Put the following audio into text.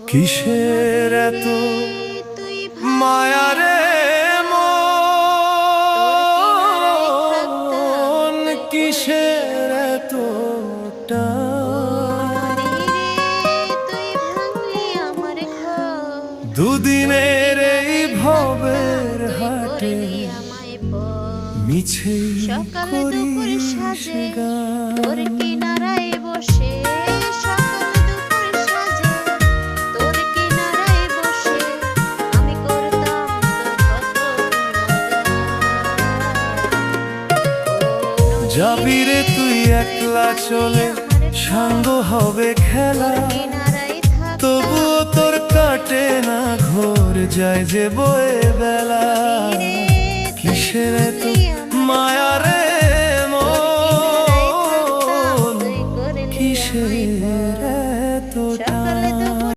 কিসের এত মায়া রে মন, কিসের এত দুদিনের এই ভবের হাটে মিছেই করিস গান। যাবি রে তুই একলা চলে, সাঙ্গ হবে খেলা, তবুও তোর কাটে না ঘোর, যায় যে বয়ে বেলা। কিসের এত মায়া রে